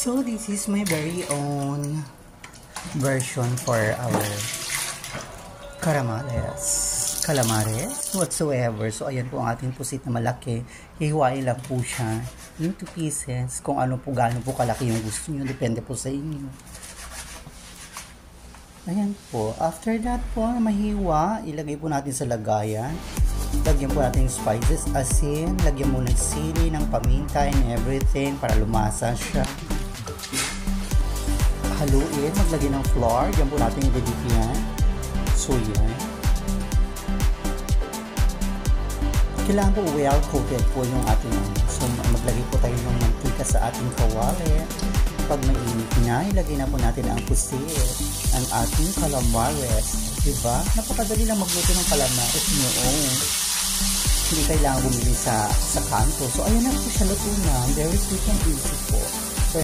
So this is my very own version for our calamares whatsoever. So ayan po ang ating pusit na malaki. Hihiwain lang po siya into pieces kung ano po, gaano po kalaki yung gusto nyo, depende po sa inyo. Ayan po, after that po mahiwa, ilagay po natin sa lagayan. Lagyan po natin yung spices, asin, lagyan mo ng sili, ng paminta and everything para lumasa siya. Haluin, maglagay ng flour, diyan po natin i-dip yan. So yan. Kailangan po well coated po yung ating, so maglagay po tayo ng mantika sa ating kawali. Pag mainit na, ilagay na po natin ang pusit, ang ating calamares. Diba? Napakadali lang magluto ng calamares noon. Hindi kailangan bumili sa kanto. So ayan na po siya, luto na. Very quick and easy po.